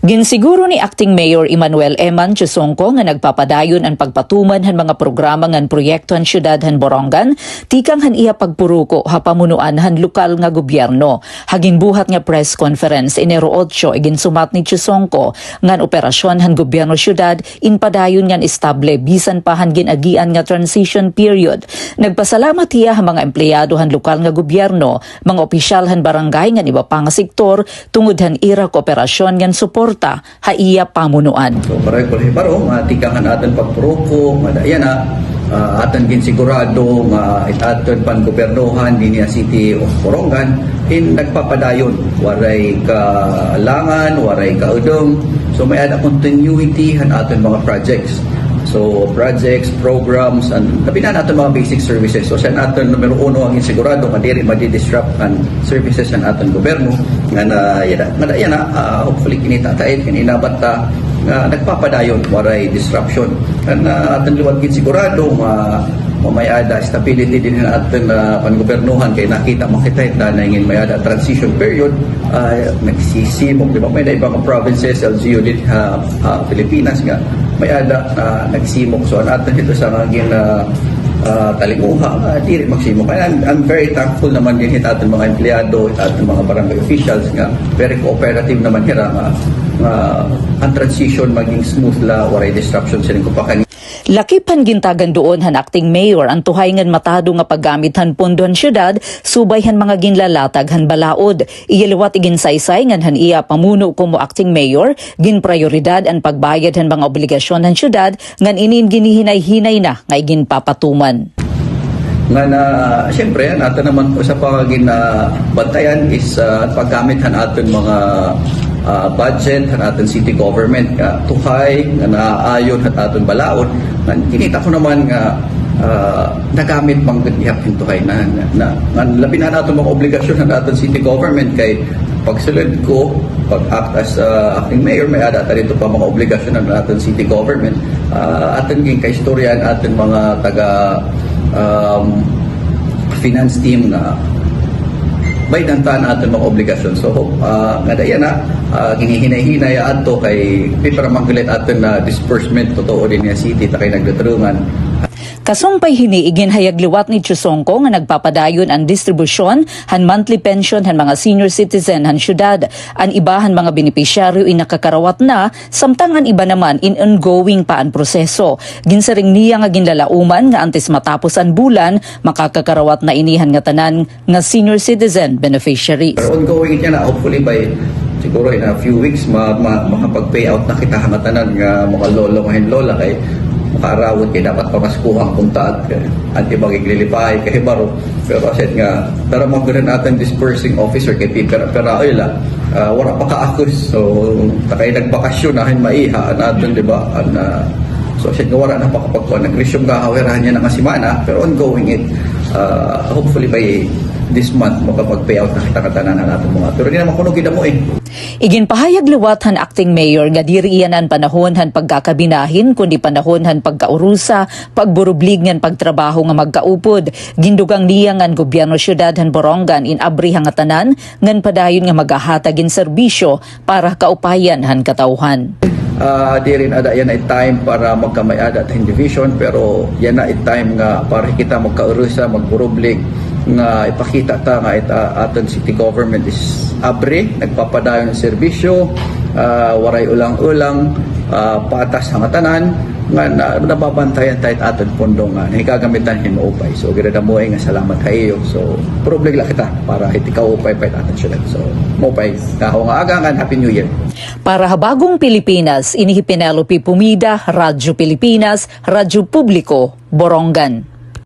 Ginsiguro ni Acting Mayor Emmanuel Eman Chusongco nga nagpapadayon ang pagpatuman han mga programa ngan proyekto han syudad han Borongan, tikang han iya pagpuruko hapamunuan han lokal nga gobyerno. Hagin buhat nga press conference Enero 8 iginsumat ni Chusongco ngan operasyon han gobyerno syudad inpadayon ngan estable bisan pa han ginagian nga transition period. Nagpasalamat iya ang mga empleyado han lokal nga gobyerno, mga opisyal han barangay ngan iba pa nga sektor tungod han ira kooperasyon ngan suporta haiya pamunuan. So pareho ko baro tikahan aton pagpruko madaya na aton ginsigurado nga aton pangobernohan dinhi City of Borongan nagpapadayon waray kalangan waray kaudong, so may ada continuity han aton mga projects. So projects, programs, and labi na natin mga basic services. So sa natin numero 1 ang insigurado nga diri madi-disrupt ang services ng aton gobyerno nga na hopefully kinita tayo kininabat ta nagpapadayon waray disruption. And aton luwag sigurado mamayada stability din ng ating pangobernuhan kay makita na ngin mayada transition period nagsisimok di ba may ibang provinces LGU din Pilipinas nga mayada nagsimok so atin ito sa ngin talimuha diri magsimok. And I'm very thankful naman din ating mga empleyado ating mga barangay officials nga very cooperative naman hira ang transition maging smooth la waray disruption sa kumpakan. Lakipan gintagan doon han Acting Mayor ang tuhay ngan matado nga paggamit han pondo han syudad subay han mga ginlalatag han balaod. Iyaliwat iginsaysay ngan han iya pamuno como Acting Mayor gin prioridad ang pagbayad han mga obligasyon han syudad ngan inin ginihinay-hinay na nga igin papatuman. Nga na siyempre nato naman sa pagiging bantayan is paggamit han aton mga budget han aton city government tuhay nga naayon han aton balaod nga kinita ko naman nga nagamit pang ihap tuhay na labi na naton mga obligasyon han aton city government kay pagsulod ko pag-act as acting mayor may ada ta dito pa mga obligasyon han aton city government aton ging kaistoryan aton mga taga finance team na may dantaan aton mga obligasyon. So nga daya na ginihinay-hinay ato kay para manggulit aton na disbursement totoo din niya city ta kay nagdutulungan. Kasumpay hini iginhayagliwat ni Chusongco nga nagpapadayon ang distribusyon han monthly pension han mga senior citizen han syudad. Ang iba han mga benepisyaryo ay nakakarawat na, samtang ang iba naman in ongoing pa ang proseso. Ginsaring niya nga ginlalauman nga antes matapos ang bulan, makakakarawat na inihan nga tanan nga senior citizen beneficiaries. Pero ongoing niya na hopefully by siguro in a few weeks makapag-payout na kita nga tanan nga mga lolo nga lola kay makarawod kay dapat pamaskuhang punta at ibang iglilipay kay baro pero aset nga para maganan natin dispersing officer kay pero oila wala pa kaakus so takay nagbakasyon nahin maiha natin di ba so aset nga wala na pakapagkuhan nag-resume kahawirahan niya ng asimana pero ongoing it hopefully by this month makapag-payout na kita katanan natin mga pero hindi naman kuno gida mo Iginpahayag liwat han Acting Mayor nga diri iyan ang panahon han pagkakabinahin kundi panahon han pagkaurusa, pagburublig ngan pagtrabaho nga magkaupod. Gindugang niya ngan gobyerno syudad han Borongan in abri nga tanan ngan padayon nga magahatagin serbisyo para kaupayan han katawhan. Di rin ada yan ay time para magkamayada at division pero yan na ay time nga para kita magkaurusa, magburublig nga ipakita ta nga aton city government is abre nagpapadayon ng serbisyo waray ulang-ulang patas ang tanan nga nababantayan tayo aton pondo nga higagamitan hinuupay so gira mo nga salamat kayo so probably la kita para ikaw upay pa aton syudad so mopay kaho nga agangan happy new year. Para habagong Pilipinas, inihi Penelope Pumida, Radyo Pilipinas, Radyo Publiko, Borongan.